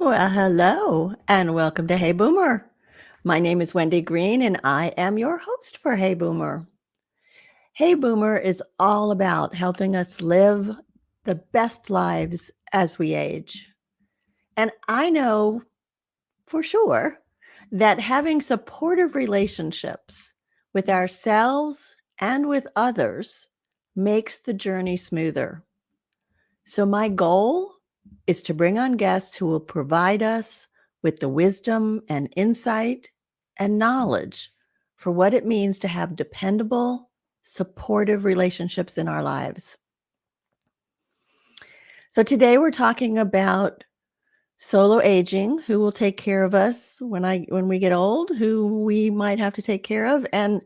Well, hello and welcome to Hey Boomer. My name is Wendy Green and I am your host for Hey Boomer. Hey Boomer is all about helping us live the best lives as we age. And I know for sure that having supportive relationships with ourselves and with others makes the journey smoother. So, my goal is to bring on guests who will provide us with the wisdom and insight and knowledge for what it means to have dependable, supportive relationships in our lives. So, today we're talking about solo aging, who will take care of us when we get old, who we might have to take care of. And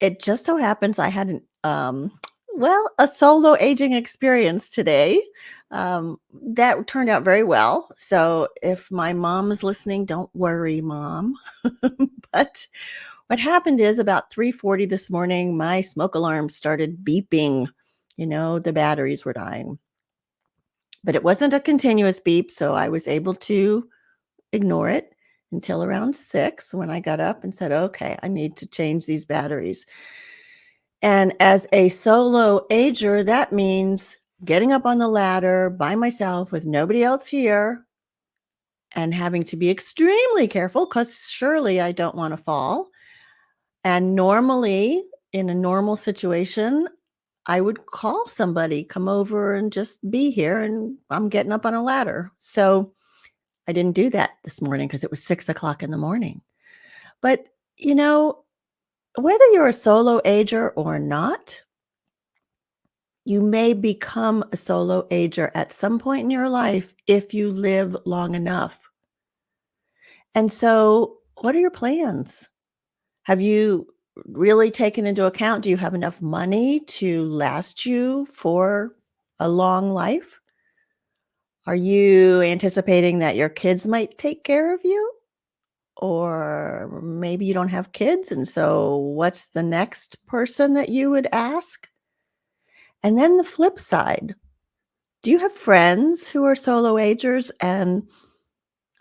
it just so happens I had a solo aging experience today. That turned out very well. So if my mom is listening, don't worry, Mom. But what happened is about 3:40 this morning, my smoke alarm started beeping. The batteries were dying. But it wasn't a continuous beep, so I was able to ignore it until around 6 when I got up and said, okay, I need to change these batteries. And as a solo ager, that means getting up on the ladder by myself with nobody else here and having to be extremely careful because surely I don't want to fall. And normally, in a normal situation, I would call somebody, come over and just be here, and I'm getting up on a ladder. So I didn't do that this morning because it was 6 o'clock in the morning. But, you know, whether you're a solo ager or not, you may become a solo ager at some point in your life if you live long enough. And so, what are your plans? Have you really taken into account, do you have enough money to last you for a long life? Are you anticipating that your kids might take care of you? Or maybe you don't have kids, and so what's the next person that you would ask? And then the flip side, do you have friends who are solo agers, and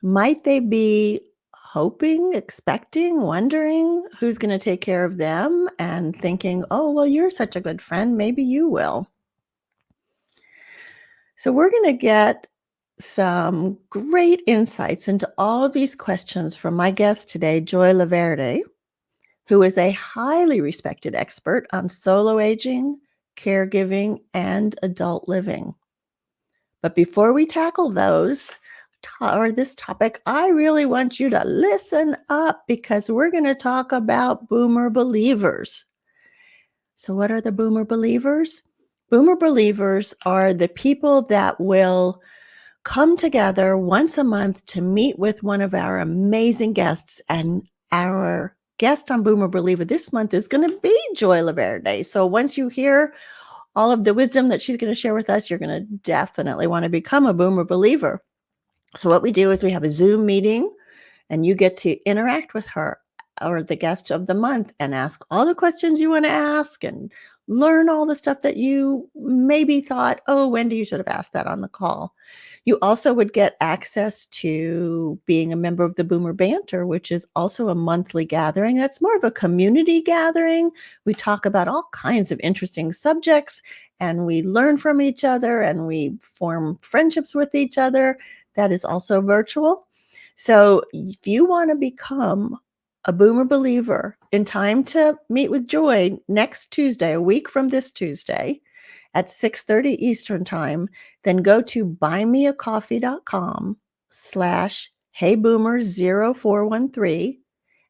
might they be hoping, expecting, wondering who's going to take care of them and thinking, oh, well, you're such a good friend, maybe you will. So we're going to get some great insights into all of these questions from my guest today, Joy Loverde, who is a highly respected expert on solo aging, caregiving, and adult living. But before we tackle this topic, I really want you to listen up because we're going to talk about boomer believers. So what are the boomer believers? Boomer believers are the people that will come together once a month to meet with one of our amazing guests. And our guest on Boomer Believer this month is going to be Joy Loverde. So once you hear all of the wisdom that she's going to share with us, you're going to definitely want to become a Boomer Believer. So what we do is we have a Zoom meeting and you get to interact with her or the guest of the month and ask all the questions you want to ask and learn all the stuff that you maybe thought, oh, Wendy, you should have asked that on the call. You also would get access to being a member of the Boomer Banter, which is also a monthly gathering. That's more of a community gathering. We talk about all kinds of interesting subjects and we learn from each other and we form friendships with each other. That is also virtual. So if you want to become a Boomer Believer in time to meet with Joy next Tuesday, a week from this Tuesday at 6:30 Eastern time, then go to buymeacoffee.com/heyboomer0413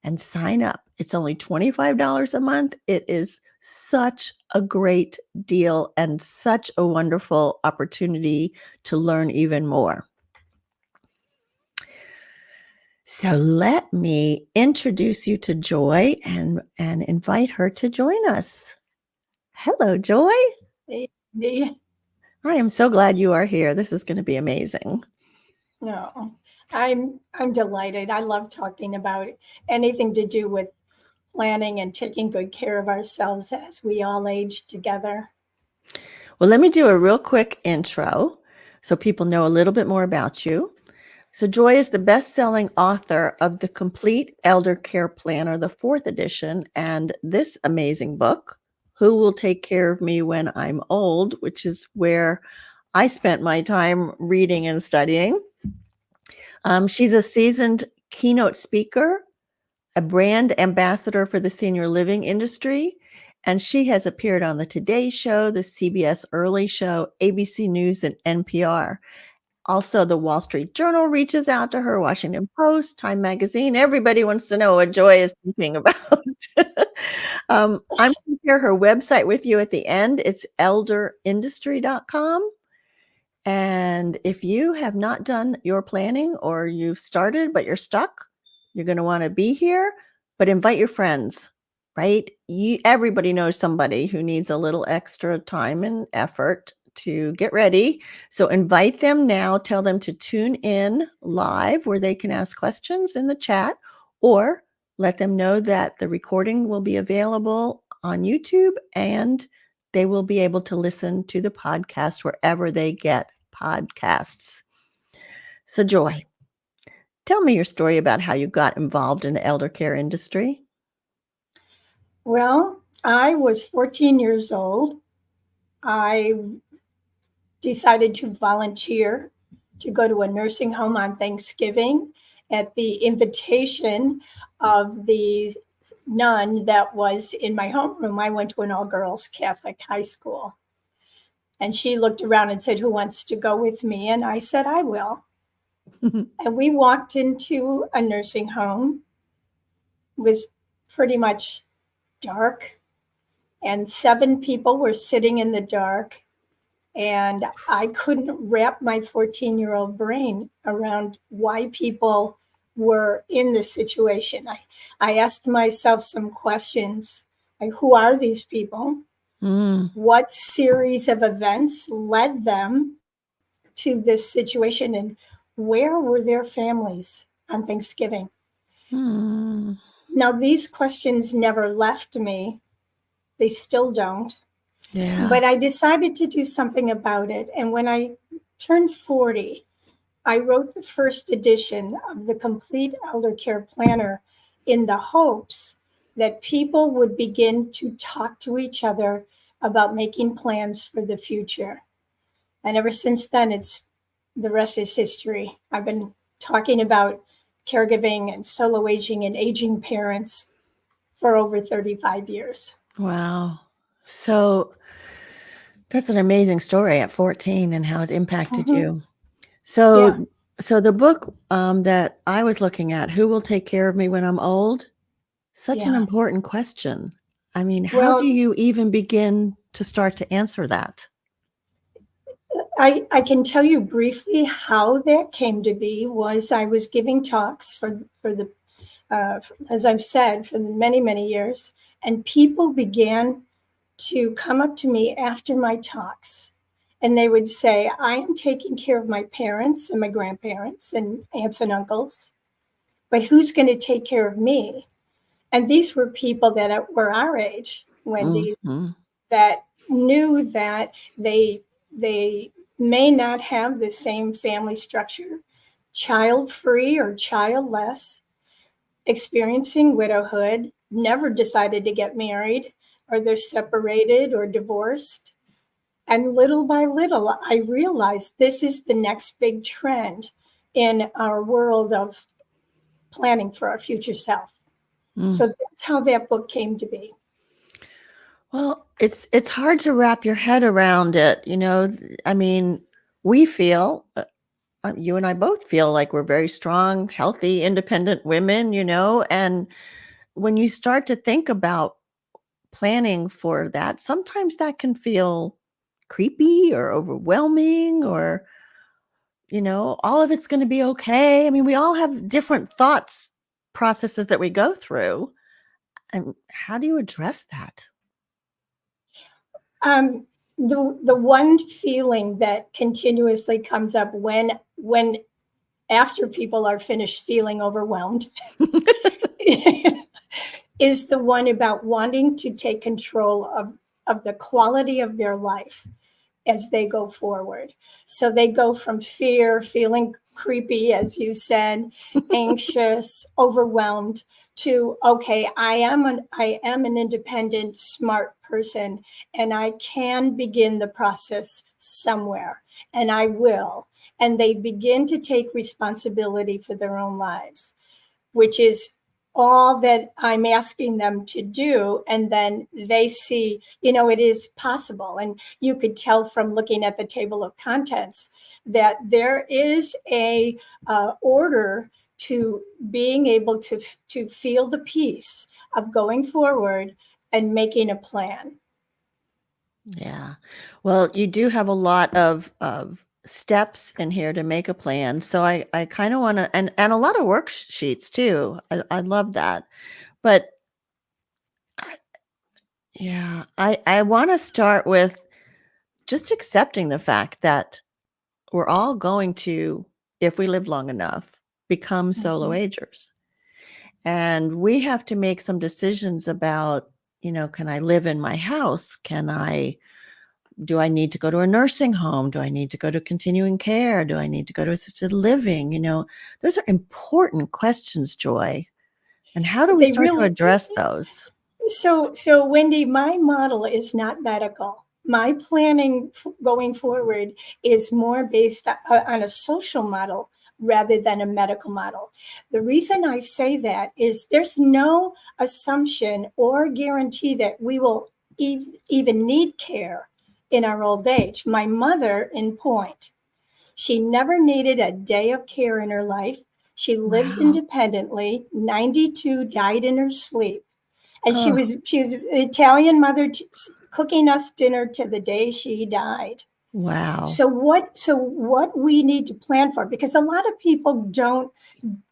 and sign up. It's only $25 a month. It is such a great deal and such a wonderful opportunity to learn even more. So let me introduce you to Joy and invite her to join us. Hello, Joy. Hey, I am so glad you are here. This is going to be amazing. no, I'm delighted. I love talking about anything to do with planning and taking good care of ourselves as we all age together. Well, let me do a real quick intro so people know a little bit more about you. So Joy is the best-selling author of The Complete Elder Care Planner, the 4th edition, and this amazing book, Who Will Take Care of Me When I'm Old, which is where I spent my time reading and studying. She's a seasoned keynote speaker, a brand ambassador for the senior living industry, and she has appeared on the Today Show, the CBS Early Show, ABC News, and NPR. Also, the Wall Street Journal reaches out to her, Washington Post, Time Magazine. Everybody wants to know what Joy is thinking about. I'm going to share her website with you at the end. It's elderindustry.com. And if you have not done your planning or you've started but you're stuck, you're going to want to be here, but invite your friends, right? Everybody knows somebody who needs a little extra time and effort to get ready. So invite them now. Tell them to tune in live where they can ask questions in the chat, or let them know that the recording will be available on YouTube and they will be able to listen to the podcast wherever they get podcasts. So, Joy, tell me your story about how you got involved in the elder care industry. Well, I was 14 years old. I decided to volunteer to go to a nursing home on Thanksgiving at the invitation of the nun that was in my homeroom. I went to an all-girls Catholic high school. And she looked around and said, "Who wants to go with me?" And I said, "I will." And we walked into a nursing home. It was pretty much dark, and 7 people were sitting in the dark. And I couldn't wrap my 14-year-old brain around why people were in this situation. I asked myself some questions, like, who are these people? What series of events led them to this situation, and where were their families on Thanksgiving? Now, these questions never left me. They still don't. Yeah. But I decided to do something about it. And when I turned 40, I wrote the first edition of the Complete Elder Care Planner in the hopes that people would begin to talk to each other about making plans for the future. And ever since then, the rest is history. I've been talking about caregiving and solo aging and aging parents for over 35 years. Wow. So that's an amazing story at 14 and how it impacted you. So, Yeah. so the book that I was looking at, Who Will Take Care of Me When I'm Old? Such an Yeah. important question. I mean, how do Well, you even begin to start to answer that? I can tell you briefly how that came to be. Was I was giving talks for the as I've said, for many, many years, and people began to come up to me after my talks, and they would say, "I am taking care of my parents and my grandparents and aunts and uncles, but who's going to take care of me?" And these were people that were our age, Wendy, that knew that they may not have the same family structure, child-free or childless, experiencing widowhood, never decided to get married, or they're separated or divorced. And little by little, I realized this is the next big trend in our world of planning for our future self. So that's how that book came to be. Well, it's hard to wrap your head around it, you know. I mean, we feel you and I both feel like we're very strong, healthy, independent women, you know, and when you start to think about planning for that, sometimes that can feel creepy or overwhelming, or you know, all of it's going to be okay. I mean, we all have different thoughts processes that we go through. And how do you address that? The one feeling that continuously comes up when after people are finished feeling overwhelmed is the one about wanting to take control of the quality of their life as they go forward. So they go from fear, feeling creepy, as you said, anxious, overwhelmed, to, okay, I am an independent, smart person, and I can begin the process somewhere, and I will. And they begin to take responsibility for their own lives, which is all that I'm asking them to do. And then they see, it is possible. And you could tell from looking at the table of contents that there is a order to being able to feel the peace of going forward and making a plan. Yeah. Well, you do have a lot of steps in here to make a plan. So I kind of want to, and a lot of worksheets too. I love that. But yeah, I want to start with just accepting the fact that we're all going to, if we live long enough, become solo Mhm. agers. And we have to make some decisions about, can I live in my house? Do I need to go to a nursing home? Do I need to go to continuing care? Do I need to go to assisted living? Those are important questions, Joy. And how do we They start to really, address those? so Wendy, my model is not medical. My planning going forward is more based on a social model rather than a medical model. The reason I say that is there's no assumption or guarantee that we will even need care in our old age. My mother, in point, she never needed a day of care in her life. She lived Wow. independently, 92, died in her sleep. And she Oh, was she was an Italian mother, cooking us dinner to the day she died. wow. So what we need to plan for, because a lot of people don't,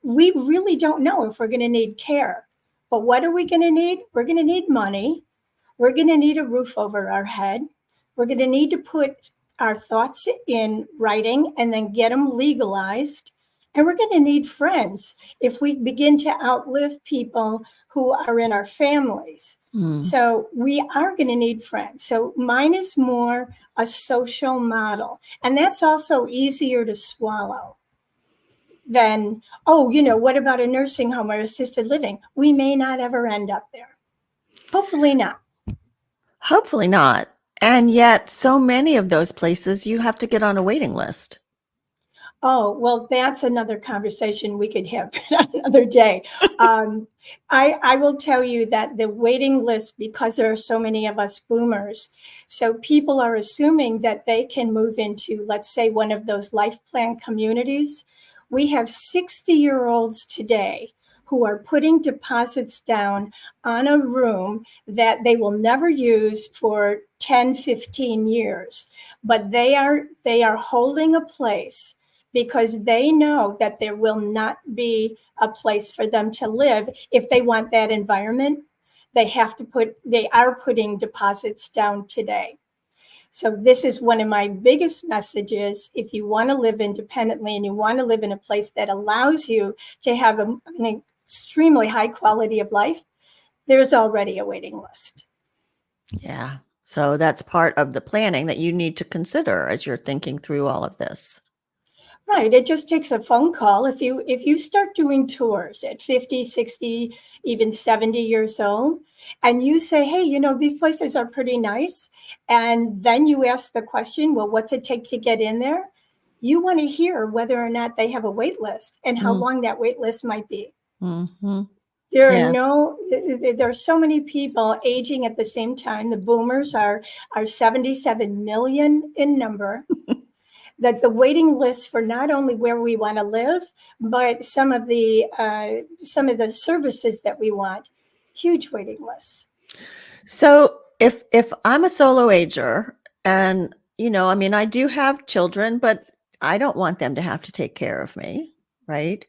we really don't know if we're going to need care. But what are we going to need? We're going to need money. We're going to need a roof over our head. We're going to need to put our thoughts in writing and then get them legalized. And we're going to need friends if we begin to outlive people who are in our families. Mm. So we are going to need friends. So mine is more a social model. And that's also easier to swallow than, oh, what about a nursing home or assisted living? We may not ever end up there. Hopefully not. Hopefully not. And yet, so many of those places, you have to get on a waiting list. Oh, well, that's another conversation we could have another day. Um, I will tell you that the waiting list, because there are so many of us boomers, so people are assuming that they can move into, let's say, one of those life plan communities. We have 60-year-olds today who are putting deposits down on a room that they will never use for 10, 15 years, but they are holding a place because they know that there will not be a place for them to live if they want that environment. They are putting deposits down today. So this is one of my biggest messages. If you want to live independently and you want to live in a place that allows you to have an extremely high quality of life, there's already a waiting list. Yeah. So that's part of the planning that you need to consider as you're thinking through all of this. Right. It just takes a phone call. If you start doing tours at 50, 60, even 70 years old, and you say, hey, these places are pretty nice. And then you ask the question, well, what's it take to get in there? You want to hear whether or not they have a wait list and how Mm. long that wait list might be. Hmm. Yeah. There are so many people aging at the same time. The boomers are 77 million in number, that the waiting list for not only where we want to live, but some of the services that we want, huge waiting lists. So if I'm a solo ager and I mean I do have children, but I don't want them to have to take care of me, right?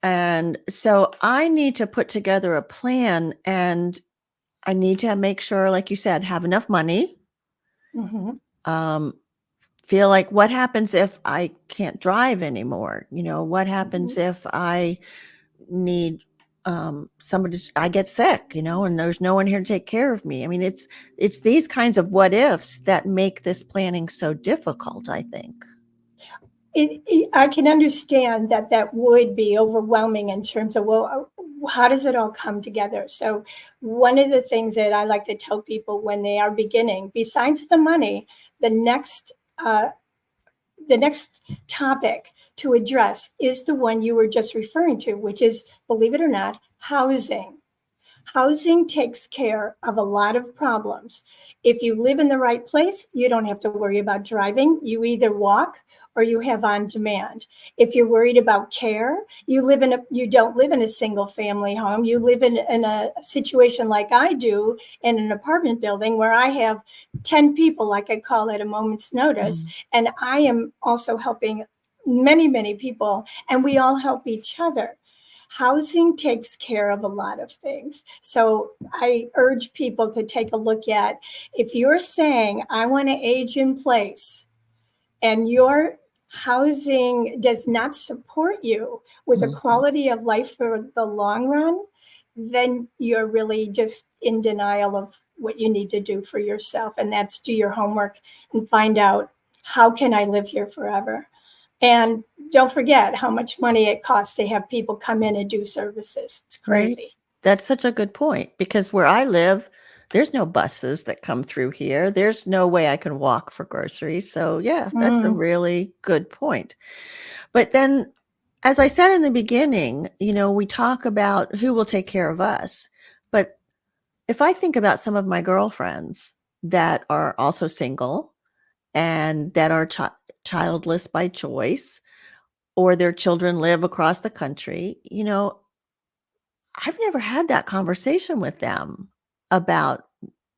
And so I need to put together a plan and I need to make sure, like you said, have enough money. Mhm. Um, feel like what happens if I can't drive anymore? What happens Mhm. if I need somebody I get sick, and there's no one here to take care of me. I mean, it's these kinds of what ifs that make this planning so difficult, I think. I can understand that that would be overwhelming in terms of, well, how does it all come together? So one of the things that I like to tell people when they are beginning, besides the money, the next uh, the next topic to address is the one you were just referring to, which is, believe it or not, housing. Housing takes care of a lot of problems. If you live in the right place, you don't have to worry about driving. You either walk or you have on demand. If you're worried about care, you don't live in a single family home. You live in a situation like I do in an apartment building where I have 10 people, like I call at a moment's notice. Mm. And I am also helping many, many people, and we all help each other. Housing takes care of a lot of things. So I urge people to take a look at, if you're saying, I want to age in place, and your housing does not support you with a Mhm. quality of life for the long run, then you're really just in denial of what you need to do for yourself. And that's do your homework and find out, how can I live here forever? And don't forget how much money it costs to have people come in and do services. It's Right. crazy. That's such a good point because where I live, there's no buses that come through here. There's no way I can walk for groceries. So, yeah, that's a Mm. really good point. But then, as I said in the beginning, we talk about who will take care of us. But if I think about some of my girlfriends that are also single and that are childless by choice, or their children live across the country, I've never had that conversation with them about,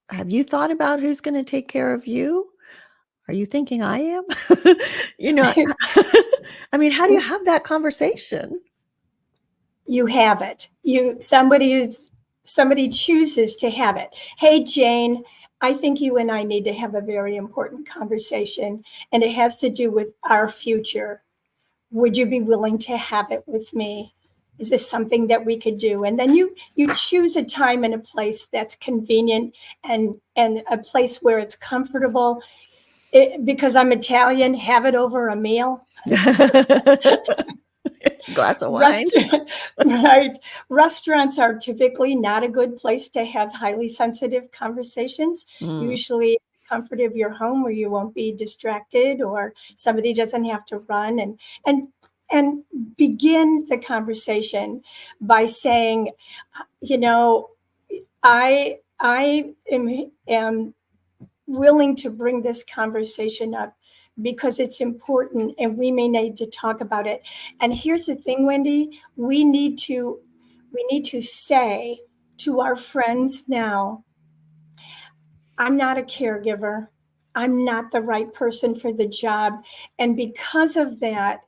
have you thought about who's going to take care of you? Are you thinking I am? you know, I mean, how do you have that conversation? You have it. Somebody chooses to have it. Hey, Jane, I think you and I need to have a very important conversation, and it has to do with our future. Would you be willing to have it with me? Is this something that we could do? And then you choose a time and a place that's convenient, and a place where it's comfortable. Because I'm Italian, have it over a meal. Glass of wine. Restaurant, right. Restaurants are typically not a good place to have highly sensitive conversations. Mm. Usually, comfort of your home where you won't be distracted or somebody doesn't have to run, and and begin the conversation by saying, you know, I am willing to bring this conversation up because it's important and we may need to talk about it. And here's the thing, Wendy, we need to say to our friends now, I'm not a caregiver. I'm not the right person for the job. And because of that,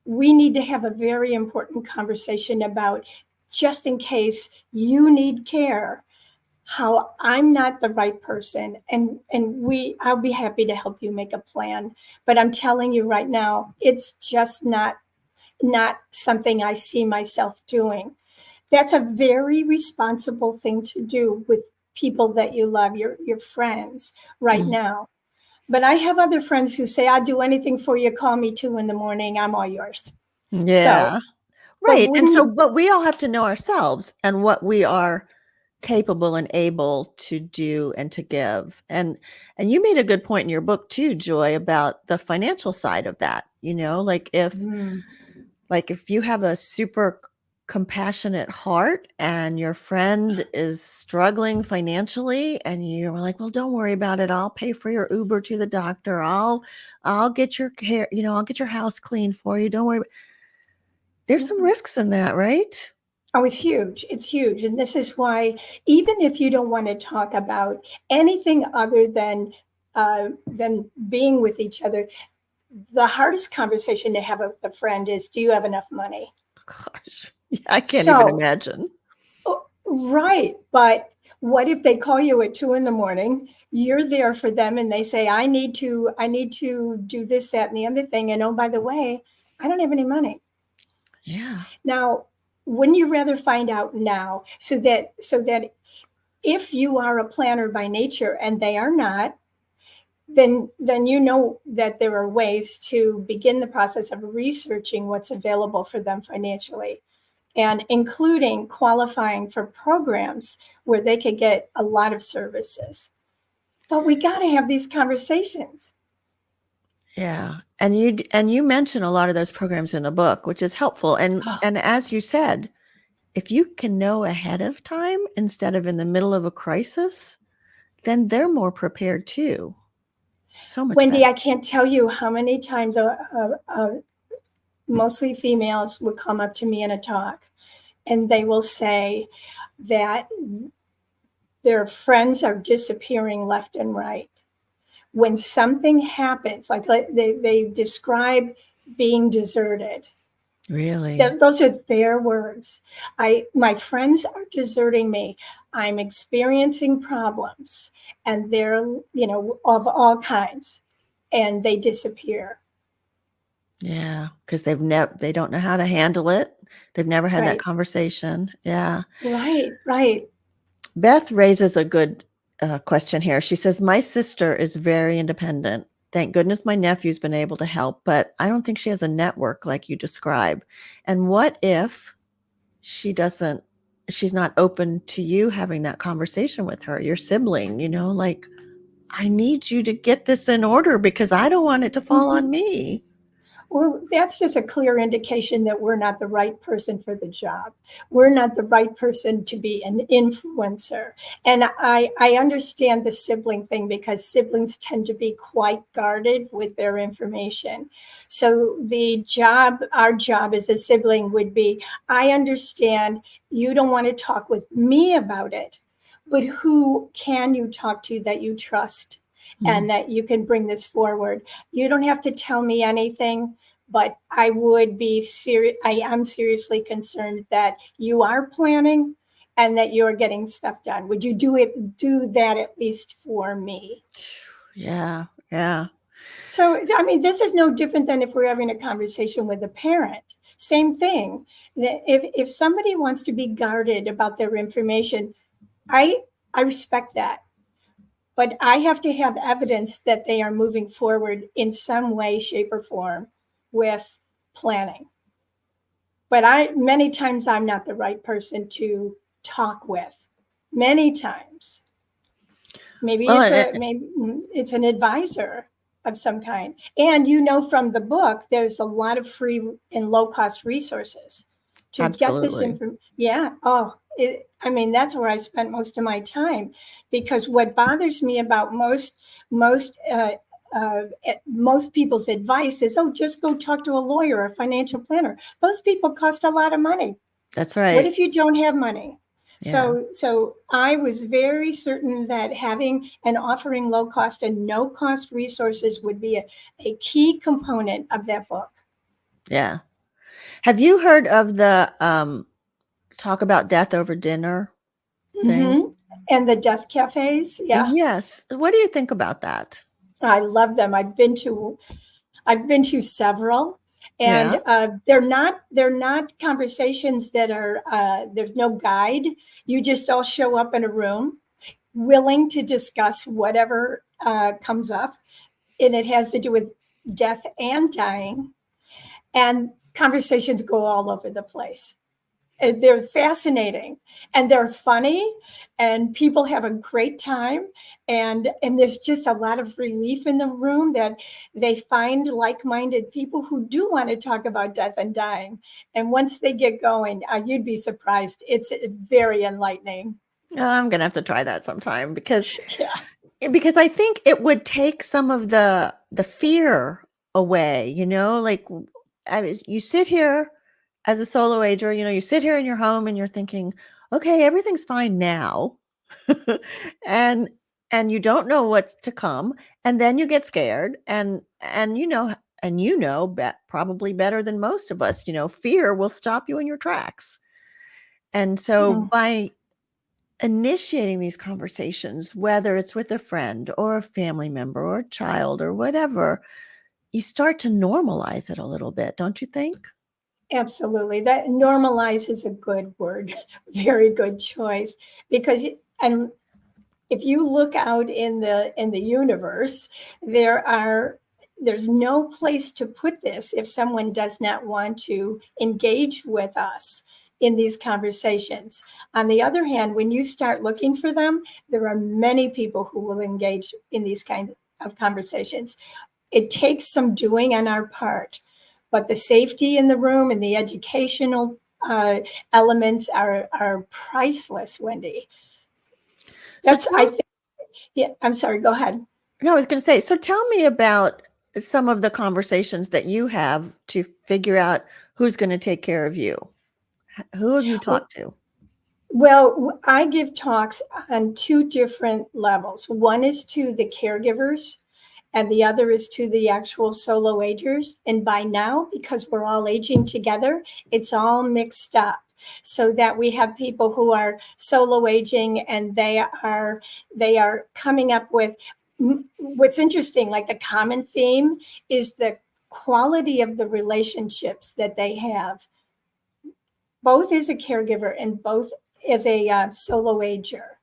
we need to have a very important conversation about, just in case you need care, how I'm not the right person, and I'll be happy to help you make a plan, but I'm telling you right now, it's just not something I see myself doing. That's a very responsible thing to do with people that you love, your friends right Mm. now. But I have other friends who say, I'll do anything for you, call me 2 in the morning, I'm all yours. So, Yeah. but Right. And wouldn't so, you? but we all have to know ourselves and what we are capable and able to do and to give. And you made a good point in your book too, Joy, about the financial side of that. Mm. Like if you have a super compassionate heart and your friend is struggling financially and you're like, well, don't worry about it, I'll pay for your Uber to the doctor, I'll get your care, I'll get your house clean for you, don't worry. There's some Mhm. risks in that, right? Oh, it's huge. It's huge. And this is why, even if you don't want to talk about anything other than being with each other, the hardest conversation to have with a friend is, do you have enough money? Gosh, I can't even So, imagine. right. But what if they call you at 2 in the morning? You're there for them and they say, I need to do this, that, and the other thing. And oh, by the way, I don't have any money. Yeah. Now, wouldn't you rather find out now, so that if you are a planner by nature and they are not, then you know that there are ways to begin the process of researching what's available for them financially, and including qualifying for programs where they could get a lot of services. But we got to have these conversations. Yeah. And you mention a lot of those programs in the book, which is helpful. Oh, And as you said, if you can know ahead of time instead of in the middle of a crisis, then they're more prepared too. So much Wendy, better. I can't tell you how many times mostly females would come up to me in a talk and they will say that their friends are disappearing left and right. When something happens, like they describe being deserted, Really? those are their words. My friends are deserting me. I'm experiencing problems, and they're, of all kinds, and they disappear. Yeah, because they don't know how to handle it. They've never had that Right, conversation. Yeah. right. Beth raises a good question here. She says, "My sister is very independent. Thank goodness my nephew's been able to help, but I don't think she has a network like you describe. And what if she doesn't, she's not open to you having that conversation with her, your sibling, like, I need you to get this in order because I don't want it to fall Mhm. on me." Well, that's just a clear indication that we're not the right person for the job. We're not the right person to be an influencer. And I understand the sibling thing because siblings tend to be quite guarded with their information. So our job as a sibling would be, I understand you don't want to talk with me about it, but who can you talk to that you trust Mm. and that you can bring this forward? You don't have to tell me anything, but I would be serious. I am seriously concerned that you are planning and that you're getting stuff done. Would you do that at least for me? Yeah, yeah. So, I mean, this is no different than if we're having a conversation with a parent. Same thing. If somebody wants to be guarded about their information, I I respect that. But I have to have evidence that they are moving forward in some way, shape, or form with planning. But many times I'm not the right person to talk with. Many times. Maybe Well, maybe it's an advisor of some kind. And from the book, there's a lot of free and low cost resources to get this absolutely. information. Yeah. Oh, I mean, that's where I spent most of my time, because what bothers me about most most people's advice is, oh, just go talk to a lawyer, a financial planner. Those people cost a lot of money. That's What right. if you don't have money? Yeah. So I was very certain that having and offering low cost and no cost resources would be a key component of that book. Yeah. Have you heard of the talk about death over dinner thing? Hmm. And the death cafes, yeah, Yes. What do you think about that? I love them. I've been to several, and Yeah. they're not conversations that are there's no guide. You just all show up in a room, willing to discuss whatever comes up, and it has to do with death and dying, and conversations go all over the place. And they're fascinating and they're funny, and people have a great time, and there's just a lot of relief in the room that they find like-minded people who do want to talk about death and dying. And once they get going, you'd be surprised. It's very enlightening. Oh, I'm gonna have to try that sometime Yeah. because I think it would take some of the fear away, like you sit here as a solo ager, you sit here in your home and you're thinking, okay, everything's fine now. and and you don't know what's to come, and then you get scared, probably better than most of us, fear will stop you in your tracks. And so Mhm. by initiating these conversations, whether it's with a friend or a family member or a child or whatever, you start to normalize it a little bit, don't you think? Absolutely. That normalize is a good word. Very good choice. Because, and if you look out in the universe, there's no place to put this if someone does not want to engage with us in these conversations. On the other hand, when you start looking for them, there are many people who will engage in these kinds of conversations. It takes some doing on our part, but the safety in the room and the educational elements are priceless, Wendy. So I tell think, yeah, I'm sorry, go ahead. No, I was gonna say, so tell me about some of the conversations that you have to figure out who's gonna take care of you. Who have you talked to? Well, I give talks on two different levels. One is to the caregivers, and the other is to the actual solo agers. And by now, because we're all aging together, it's all mixed up. So that we have people who are solo aging, and they are coming up with what's interesting. Like the common theme is the quality of the relationships that they have, both as a caregiver and both as a solo ager.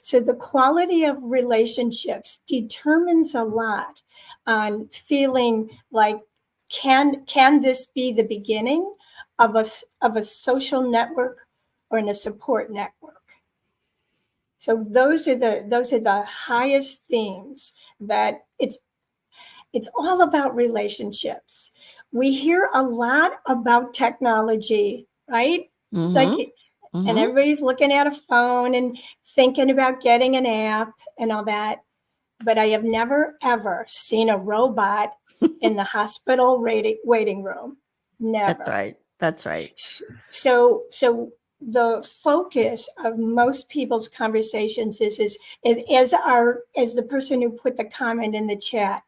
So the quality of relationships determines a lot on feeling like, can this be the beginning of a social network or in a support network? So those are the highest themes, that it's all about relationships. We hear a lot about technology, right? Like, Mhm. and Mhm. everybody's looking at a phone and thinking about getting an app and all that. But I have never, ever seen a robot in the hospital waiting room. That's Never. right. That's right. So the focus of most people's conversations is as the person who put the comment in the chat,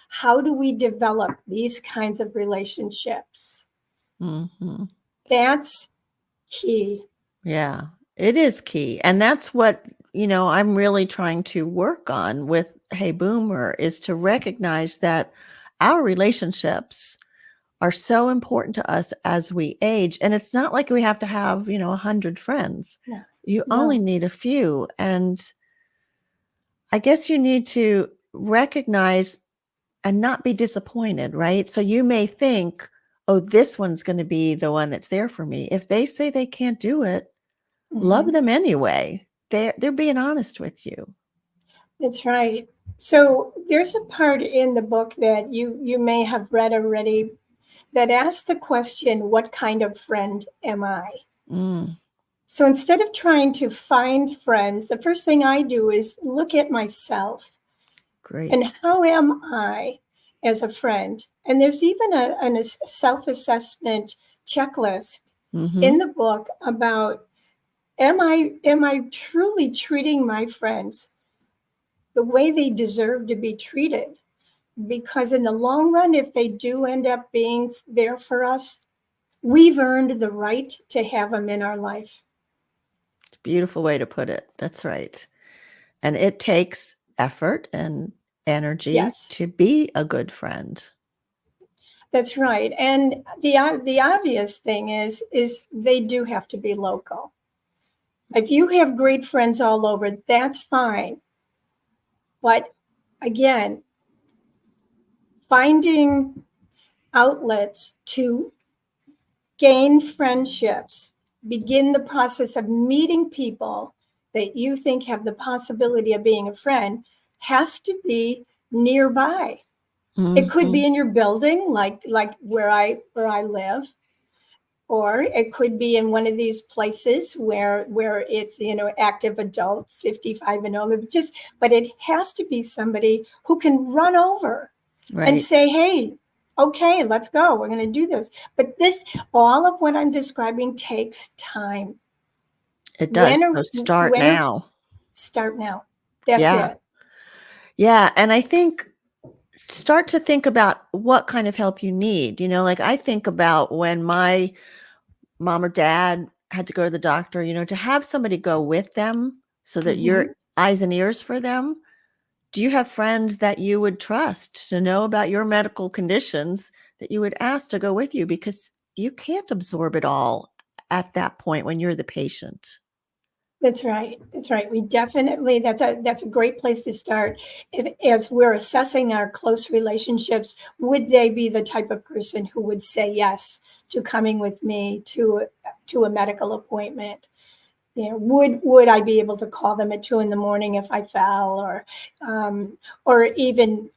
how do we develop these kinds of relationships? Mhm. That's key. Yeah, it is key, and that's what, I'm really trying to work on with Hey Boomer, is to recognize that our relationships are so important to us as we age, and it's not like we have to have, 100 friends. No, You only no. need a few, and I guess you need to recognize and not be disappointed, right? So you may think, "Oh, this one's gonna be the one that's there for me." If they say they can't do it, love Mhm. them anyway. They're being honest with you. That's right. So there's a part in the book that you may have read already that asks the question, what kind of friend am I? Mm, So instead of trying to find friends, the first thing I do is look at myself and great. how am I as a friend? And there's even a self-assessment checklist in Mhm. the book about, am I truly treating my friends the way they deserve to be treated? Because in the long run, if they do end up being there for us, we've earned the right to have them in our life. Beautiful way to put it. That's right. And it takes effort and energy Yes, to be a good friend. that's right. And the obvious thing is they do have to be local. If you have great friends all over, that's fine. But again, finding outlets to gain friendships, begin the process of meeting people that you think have the possibility of being a friend, has to be nearby. It could Mhm. be in your building, like where I live, or it could be in one of these places where it's, active adult 55 and older. But it has to be somebody who can run over and Right. say, hey, okay, let's go, we're going to do this. But all of what I'm describing takes time. It when does. are So start when are now. Start now. That's Yeah. it. Yeah, and I think start to think about what kind of help you need. Like I think about when my mom or dad had to go to the doctor, to have somebody go with them so that you're Hmm. eyes and ears for them. Do you have friends that you would trust to know about your medical conditions that you would ask to go with you? Because you can't absorb it all at that point when you're the patient. That's right. That's right. We definitely, that's a great place to start. As we're assessing our close relationships, would they be the type of person who would say yes to coming with me to a medical appointment? You know, would I be able to call them at 2 in the morning if I fell, or even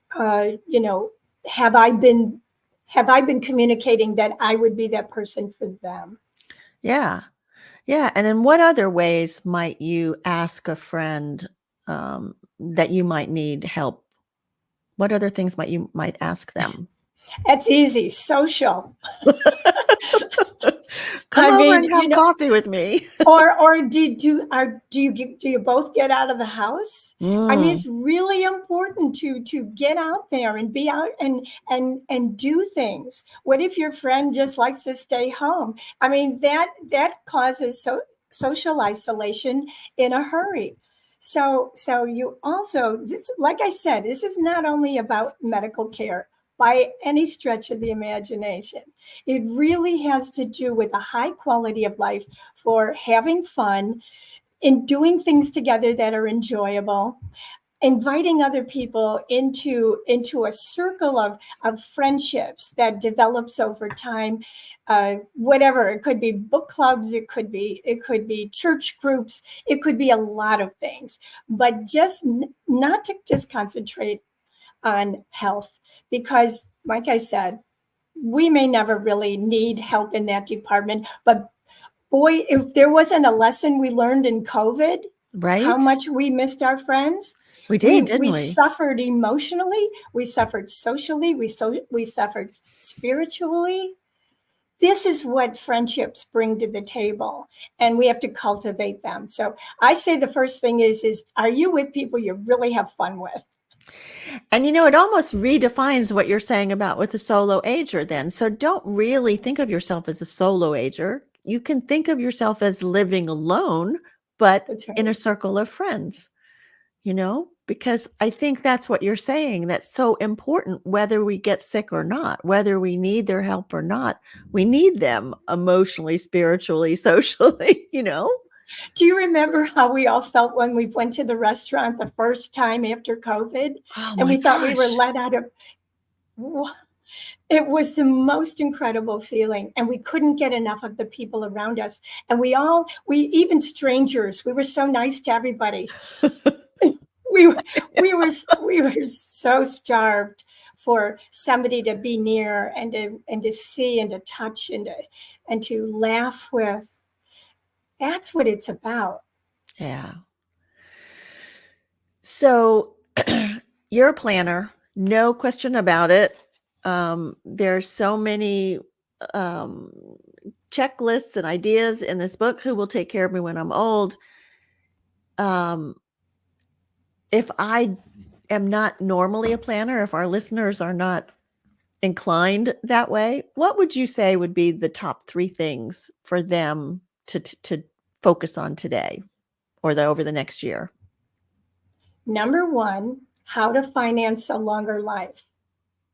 have I been have I been communicating that I would be that person for them? Yeah. Yeah, and in what other ways might you ask a friend, that you might need help? What other things might ask them? That's easy. Social. "Come I over mean, and have coffee with me." or do you both get out of the house? I mean, Mm, it's really important to get out there and be out and do things. What if your friend just likes to stay home? I mean, that causes social isolation in a hurry. So you also, this, like I said, this is not only about medical care by any stretch of the imagination. It really has to do with a high quality of life, for having fun, in doing things together that are enjoyable, inviting other people into a circle of friendships that develops over time. Whatever, it could be book clubs, it could be church groups, it could be a lot of things, but just not to just concentrate on health, because like I said, we may never really need help in that department. But boy, if there wasn't a lesson we learned in COVID, how right? much we missed our friends. We We did, didn't we we? suffered emotionally, we suffered socially, we suffered spiritually. This is what friendships bring to the table, and we have to cultivate them. So I say the first thing is are you with people you really have fun with? And, it almost redefines what you're saying about with a solo ager then. So don't really think of yourself as a solo ager. You can think of yourself as living alone, but That's in a right. circle of friends. Because I think that's what you're saying. That's so important, whether we get sick or not, whether we need their help or not. We need them emotionally, spiritually, socially. Do you remember how we all felt when we went to the restaurant the first time after COVID Oh and my we thought we were gosh. let out of? It was the most incredible feeling, and we couldn't get enough of the people around us. And we even strangers, we were so nice to everybody. We we were so starved for somebody to be near and to see and to touch and to laugh with. That's what it's about. Yeah. So you're a planner, no question about it. There's so many um, checklists and ideas in this book. Who will take care of me when I'm old? Um, if I am not normally a planner, if our listeners are not inclined that way, what would you say would be the top 3 things for them to focus on today or over the next year? Number one, how to finance a longer life.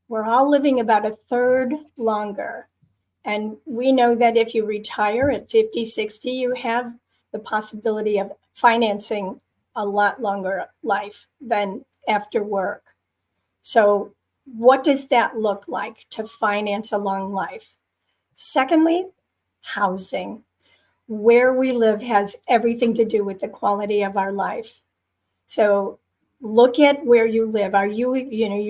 We're all living about a third longer. And we know that if you retire at 50, 60, you have the possibility of financing a lot longer life than after work. So, what does that look like to finance a long life? Secondly, housing. Where we live has everything to do with the quality of our life. So look at where you live. Are you're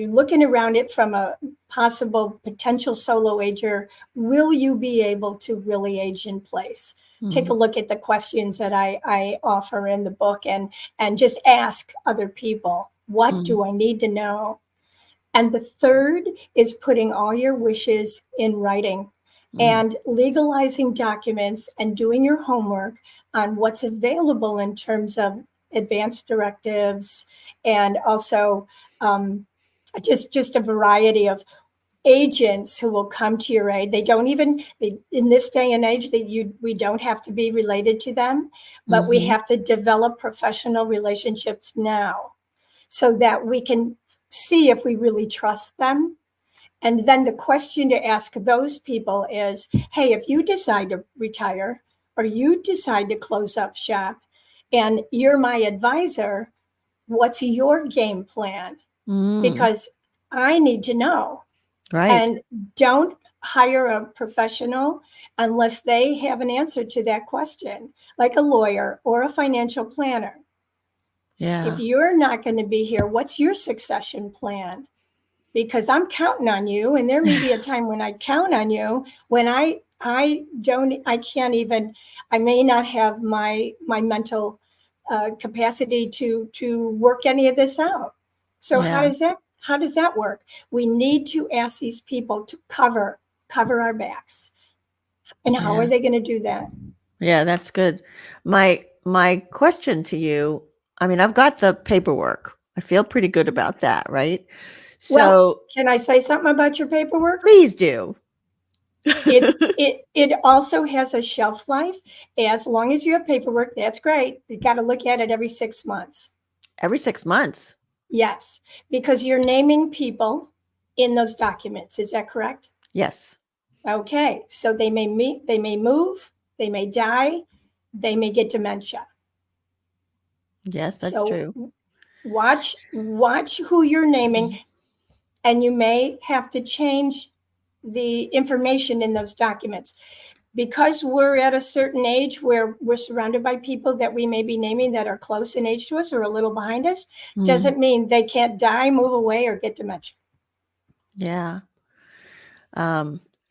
looking around it from a possible potential solo ager? Will you be able to really age in place? Take a Mhm, look at the questions that I offer in the book, and just ask other people, what mhm, do I need to know? And the third is putting all your wishes in writing mm, and legalizing documents and doing your homework on what's available in terms of advanced directives, and also um, just a variety of agents who will come to your aid. They don't even in this day and age that you we don't have to be related to them, but we mhm, have to develop professional relationships now so that we can see if we really trust them. And then the question to ask those people is, hey, if you decide to retire or you decide to close up shop, and you're my advisor. What's your game plan? Mm, Because I need to know. right. And don't hire a professional unless they have an answer to that question, like a lawyer or a financial planner. If Yeah. you're not going to be here, what's your succession plan? Because I'm counting on you, and there may be a time when I count on you when I can't even, I may not have my mental capacity to work any of this out. So Yeah. how does that work? We need to ask these people to cover our backs. And how are Yeah. they going to do that? Yeah, that's good. My question to you, I mean, I've got the paperwork. I feel pretty good about that, right? Well, So can I say something about your paperwork? please do. It also has a shelf life. As long as you have paperwork, that's great. You got to look at it every 6 months. Every 6 months. Yes, because you're naming people in those documents. Is that correct? Yes. Okay, so they may meet, they may move, they may die, they may get dementia. Yes, that's So true. watch who you're naming, and you may have to change the information in those documents. Because we're at a certain age where we're surrounded by people that we may be naming that are close in age to us or a little behind us, Mm, doesn't mean they can't die, move away, or get dementia. yeah.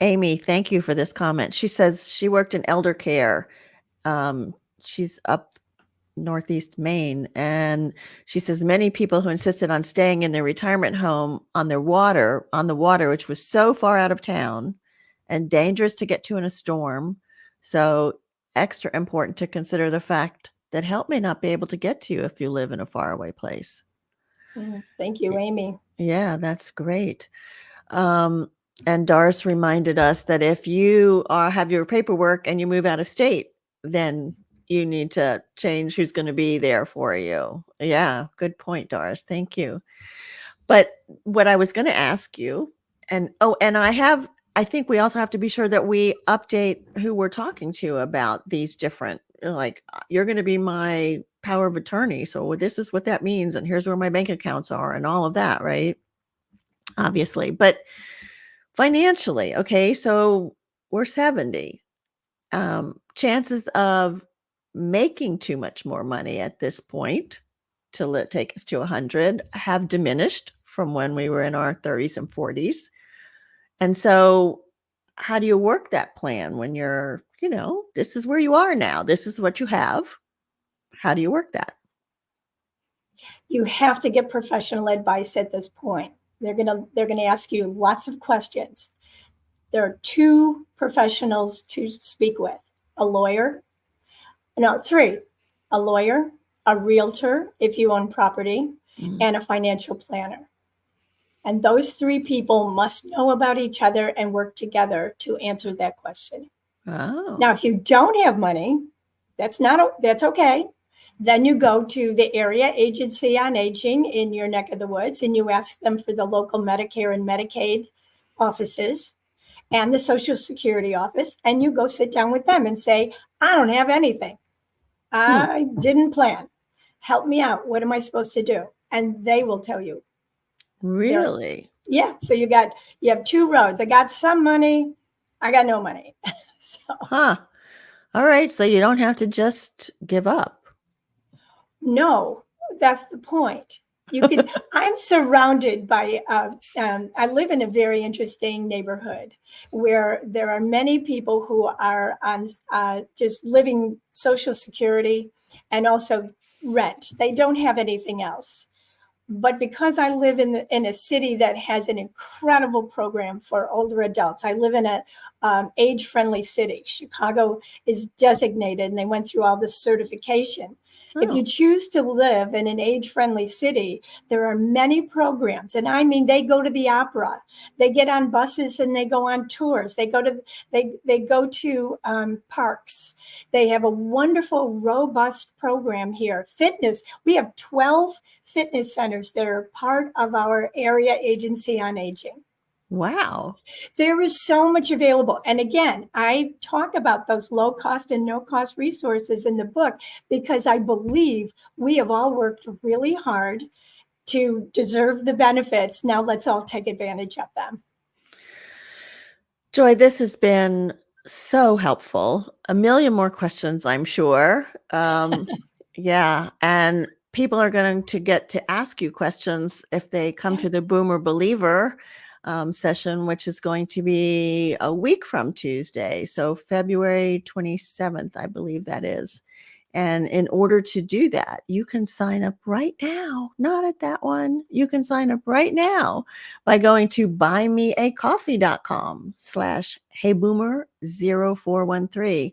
Amy, thank you for this comment. She says she worked in elder care. Um, she's up Northeast Maine, and she says many people who insisted on staying in their retirement home on the water, which was so far out of town and dangerous to get to in a storm. So extra important to consider the fact that help may not be able to get to you if you live in a faraway place. Thank you, Amy. Yeah, that's great. Um, and Doris reminded us that if you have your paperwork and you move out of state, then you need to change who's going to be there for you. Yeah, good point, Doris. Thank you. But what I was going to ask you, and I think we also have to be sure that we update who we're talking to about these different, like, you're going to be my power of attorney. So this is what that means. And here's where my bank accounts are and all of that, right? Obviously. But financially, okay, so we're 70. Chances of making too much more money at this point to take us to 100 have diminished from when we were in our 30s and 40s. And so, how do you work that plan when this is where you are now? This is what you have. How do you work that? You have to get professional advice at this point. They're gonna ask you lots of questions. There are two professionals to speak with: a lawyer, no, three: a lawyer, a realtor if you own property, Mm. and a financial planner. And those three people must know about each other and work together to answer that question. Now, Oh. if you don't have money, that's okay. Then you go to the area agency on aging in your neck of the woods and you ask them for the local Medicare and Medicaid offices and the Social Security office, and you go sit down with them and say, I don't have anything. Hmm. I didn't plan. Help me out. What am I supposed to do? And they will tell you. They're Really? Yeah. So you have two roads. I got some money. I got no money. So Huh. All right. So you don't have to just give up. no, that's the point. I'm surrounded by, I live in a very interesting neighborhood where there are many people who are on just living Social Security and also rent. They don't have anything else. But because I live in a city that has an incredible program for older adults, I live in a age-friendly city. Chicago is designated, and they went through all this certification. If you Oh. choose to live in an age-friendly city, there are many programs, and I mean, they go to the opera, they get on buses, and they go on tours. They go to parks. They have a wonderful, robust program here. Fitness. We have 12 fitness centers that are part of our area agency on aging. Wow. There is so much available. And again, I talk about those low cost and no cost resources in the book because I believe we have all worked really hard to deserve the benefits. Now let's all take advantage of them. Joy, this has been so helpful. A million more questions, I'm sure. Yeah, and people are going to get to ask you questions if they come to the Boomer Believer session, which is going to be a week from Tuesday. So February 27th, I believe that is. And in order to do that, you can sign up right now. Not at that one. You can sign up right now by going to buymeacoffee.com/heyboomer0413.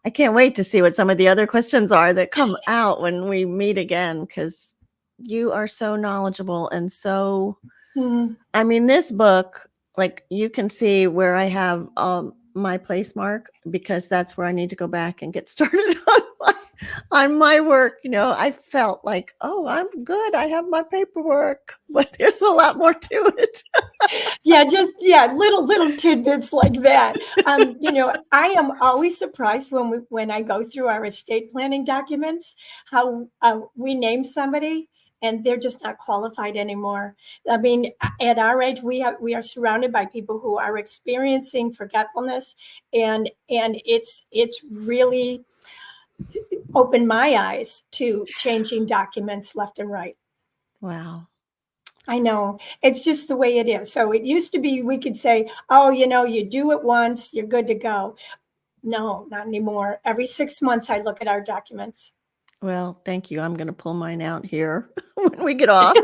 I can't wait to see what some of the other questions are that come out when we meet again, because you are so knowledgeable and so, I mean, this book, like you can see where I have my place mark, because that's where I need to go back and get started on my work. You know, I felt like, oh, I'm good. I have my paperwork, but there's a lot more to it. Little tidbits like that. I am always surprised when I go through our estate planning documents how we name somebody and they're just not qualified anymore. I mean, at our age, we are surrounded by people who are experiencing forgetfulness, and it's really opened my eyes to changing documents left and right. Wow. I know. It's just the way it is. So it used to be we could say, oh, you do it once, you're good to go. No, not anymore. Every 6 months, I look at our documents. Well, thank you. I'm going to pull mine out here when we get off.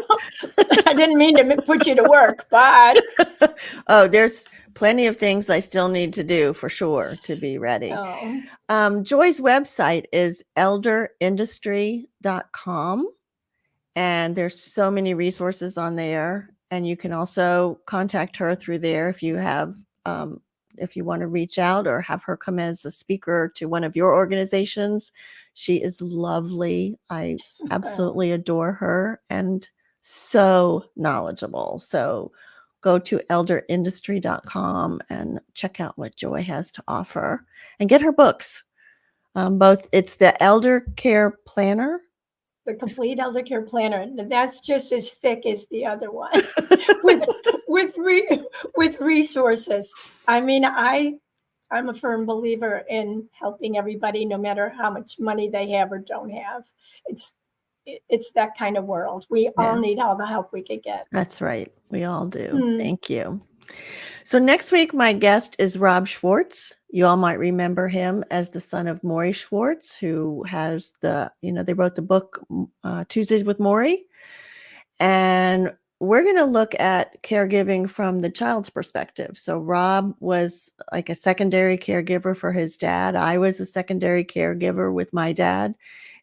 I didn't mean to put you to work, but Oh, there's plenty of things I still need to do for sure to be ready. oh, Joy's website is elderindustry.com. And there's so many resources on there. And you can also contact her through there if you have, if you want to reach out or have her come as a speaker to one of your organizations. She is lovely. I absolutely adore her and so knowledgeable. So go to elderindustry.com and check out what Joy has to offer and get her books. Both, it's the Elder Care Planner. the complete elder care planner. That's just as thick as the other one with with resources. I mean, I'm a firm believer in helping everybody, no matter how much money they have or don't have. It's that kind of world. We all need all the help we could get. That's right. We all do. Thank you. So next week, my guest is Rob Schwartz. You all might remember him as the son of Maury Schwartz, who has they wrote the book Tuesdays with Maury. And we're going to look at caregiving from the child's perspective. So Rob was like a secondary caregiver for his dad. I was a secondary caregiver with my dad.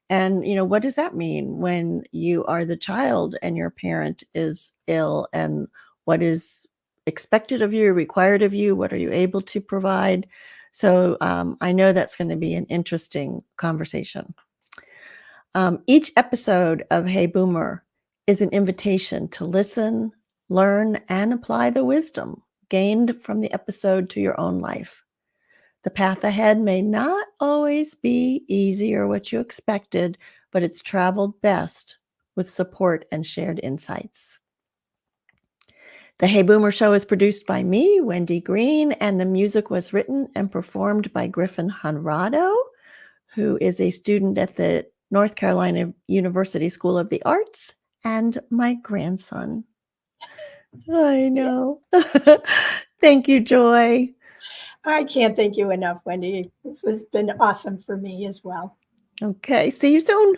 And, what does that mean when you are the child and your parent is ill, and what is expected of you, required of you? What are you able to provide? So I know that's going to be an interesting conversation. Each episode of Hey Boomer is an invitation to listen, learn, and apply the wisdom gained from the episode to your own life. The path ahead may not always be easy or what you expected, but it's traveled best with support and shared insights. The Hey Boomer Show is produced by me, Wendy Green, and the music was written and performed by Griffin Honrado, who is a student at the North Carolina University School of the Arts and my grandson. I know. Thank you, Joy. I can't thank you enough, Wendy. This has been awesome for me as well. Okay, see you soon.